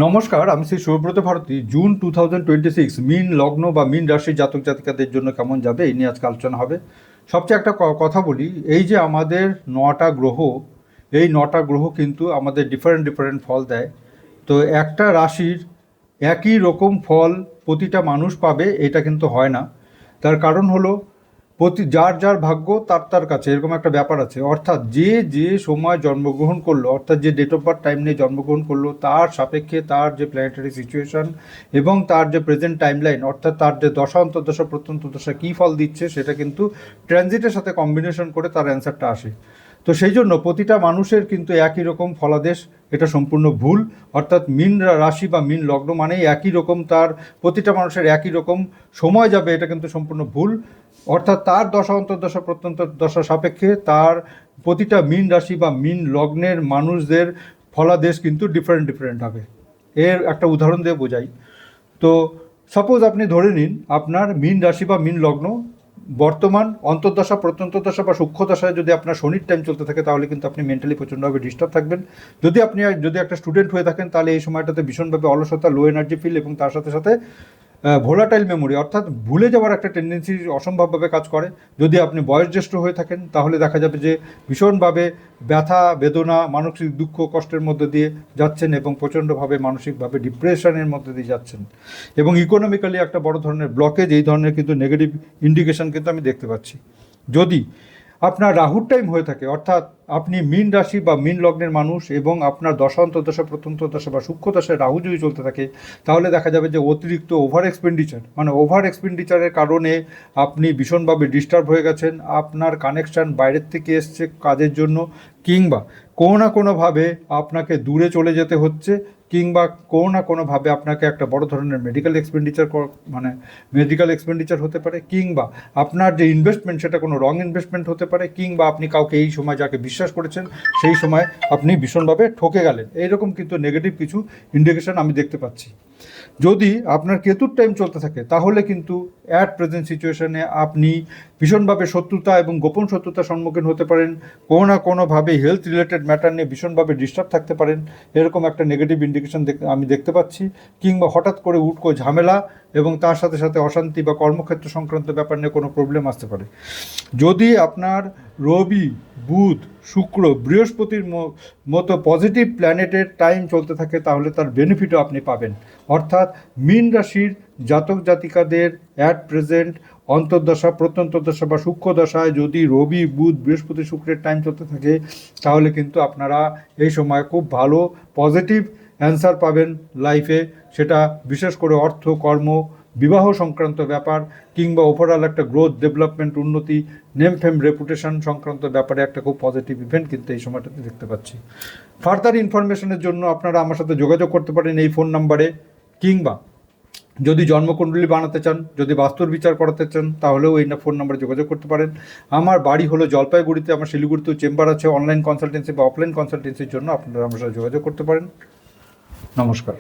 নমস্কার, আমি শ্রী সুব্রত ভারতী। জুন 2026 মিন লগ্ন বা মিন রাশির জাতক জাতিকাদের জন্য কেমন যাবে এই নিয়ে আজকে আলোচনা হবে। সবচেয়ে একটা কথা বলি, এই যে আমাদের 9টা গ্রহ, এই 9টা গ্রহ কিন্তু আমাদের ডিফারেন্ট ডিফারেন্ট ফল দেয়। তো একটা রাশির একই রকম ফল প্রতিটা মানুষ পাবে এটা কিন্তু হয় না। তার কারণ হলো যার যার ভাগ্য তার তার কাছে, এরকম একটা ব্যাপার আছে। অর্থাৎ যে যে সময় জন্মগ্রহণ করলো, অর্থাৎ যে ডেট অফ বার্থ টাইম নিয়ে জন্মগ্রহণ করলো, তার সাপেক্ষে তার যে প্ল্যানেটারি সিচুয়েশন এবং তার যে প্রেজেন্ট টাইমলাইন, অর্থাৎ তার যে দশা অন্তর্দশা প্রত্যন্তদশা কী ফল দিচ্ছে, সেটা কিন্তু ট্রানজিটের সাথে কম্বিনেশন করে তার অ্যান্সারটা আসে। তো সেই জন্য প্রতিটা মানুষের কিন্তু একই রকম ফলাদেশ, এটা সম্পূর্ণ ভুল। অর্থাৎ মিন রাশি বা মিন লগ্ন মানেই একই রকম, তার প্রতিটা মানুষের একই রকম সময় যাবে, এটা কিন্তু সম্পূর্ণ ভুল। অর্থাৎ তার দশা অন্তর্দশা প্রত্যন্ত দশা সাপেক্ষে তার প্রতিটা মিন রাশি বা মিন লগ্নের মানুষদের ফলাদেশ কিন্তু ডিফারেন্ট ডিফারেন্ট হবে। এর একটা উদাহরণ দিয়ে বোঝাই। তো সাপোজ আপনি ধরে নিন আপনার মিন রাশি বা মিন লগ্ন বর্তমান অন্তর্দশা প্রত্যন্তদশা বা সূক্ষ্ম দশায় যদি আপনার শনির টাইম চলতে থাকে, তাহলে কিন্তু আপনি মেন্টালি প্রচণ্ডভাবে ডিস্টার্ব থাকবেন। যদি একটা স্টুডেন্ট হয়ে থাকেন, তাহলে এই সময়টাতে ভীষণভাবে অলসতা, লো এনার্জি ফিল এবং তার সাথে সাথে ভোলাটাইল মেমোরি, অর্থাৎ ভুলে যাওয়ার একটা টেন্ডেন্সি অসম্ভবভাবে কাজ করে। যদি আপনি বয়োজ্যেষ্ঠ হয়ে থাকেন, তাহলে দেখা যাবে যে ভীষণভাবে ব্যথা বেদনা, মানসিক দুঃখ কষ্টের মধ্যে দিয়ে যাচ্ছেন এবং প্রচণ্ডভাবে মানসিকভাবে ডিপ্রেশনের মধ্যে দিয়ে যাচ্ছেন। এবং ইকোনমিক্যালি একটা বড় ধরনের ব্লকেজ, এই ধরনের কিন্তু নেগেটিভ ইন্ডিকেশন কিন্তু আমি দেখতে পাচ্ছি। যদি আপনার রাহুর টাইম হয়ে থাকে, অর্থাৎ আপনি মিন রাশি বা মিন লগ্নের মানুষ এবং আপনার দশা অন্তর্দশা প্রত্যন্তদশা বা সূক্ষ্ম দশায় রাহু যদি চলতে থাকে, তাহলে দেখা যাবে যে অতিরিক্ত ওভার এক্সপেন্ডিচারের কারণে আপনি ভীষণভাবে ডিস্টার্ব হয়ে গেছেন। আপনার কানেকশান বাইরের থেকে এসছে কাজের জন্য, কিংবা কোনো না কোনোভাবে আপনাকে দূরে চলে যেতে হচ্ছে, কিংবা কোনো না কোনোভাবে আপনাকে একটা বড় ধরনের মেডিকেল এক্সপেন্ডিচার হতে পারে, কিংবা আপনার যে ইনভেস্টমেন্ট সেটা কোনো রং ইনভেস্টমেন্ট হতে পারে, কিংবা আপনি কাউকে এই সময় যাকে বিশ্বাস করেছেন সেই সময় আপনি ভীষণভাবে ঠকে গেলেন। এইরকম কিন্তু নেগেটিভ কিছু ইন্ডিকেশন আমি দেখতে পাচ্ছি। যদি আপনার কেতুর টাইম চলতে থাকে, তাহলে কিন্তু অ্যাট প্রেজেন্ট সিচুয়েশনে আপনি ভীষণভাবে শত্রুতা এবং গোপন শত্রুতার সম্মুখীন হতে পারেন। কোনো না কোনোভাবে হেলথ রিলেটেড ম্যাটার নিয়ে ভীষণভাবে ডিস্টার্ব থাকতে পারেন, এরকম একটা নেগেটিভ ইন্ডিকেশন আমি দেখতে পাচ্ছি। কিংবা হঠাৎ করে উটকো ঝামেলা এবং তার সাথে সাথে অশান্তি বা কর্মক্ষেত্র সংক্রান্ত ব্যাপার নিয়ে কোনো প্রবলেম আসতে পারে। যদি আপনার রবি, বুধ, শুক্র, বৃহস্পতির মতো পজিটিভ প্ল্যানেটের টাইম চলতে থাকে, তাহলে তার বেনিফিটও আপনি পাবেন। অর্থাৎ মীন রাশির জাতক জাতিকাদের অ্যাট প্রেজেন্ট অন্তর্দশা প্রত্যন্তদশা বা সূক্ষ্ম দশায় যদি রবি, বুধ, বৃহস্পতি, শুক্রের টাইম চলতে থাকে, তাহলে কিন্তু আপনারা এই সময় খুব ভালো পজিটিভ অ্যান্সার পাবেন লাইফে। সেটা বিশেষ করে অর্থ, কর্ম, বিবাহ সংক্রান্ত ব্যাপার, কিংবা ওভারঅল একটা গ্রোথ, ডেভেলপমেন্ট, উন্নতি, নেম ফেম, রেপুটেশন সংক্রান্ত ব্যাপারে একটা খুব পজিটিভ ইভেন্ট কিন্তু এই সময়টাতে দেখতে পাচ্ছি। ফার্দার ইনফরমেশনের জন্য আপনারা আমার সাথে যোগাযোগ করতে পারেন এই ফোন নাম্বারে, কিংবা যদি জন্মকুণ্ডলী বানাতে চান, যদি বাস্তুর বিচার করাতে চান, তাহলেও এই ফোন নাম্বারে যোগাযোগ করতে পারেন। আমার বাড়ি হলো জলপাইগুড়িতে, আমার শিলিগুড়িতেও চেম্বার আছে। অনলাইন কনসালটেন্সি বা অফলাইন কনসালটেন্সির জন্য আপনারা আমার সাথে যোগাযোগ করতে পারেন। নমস্কার।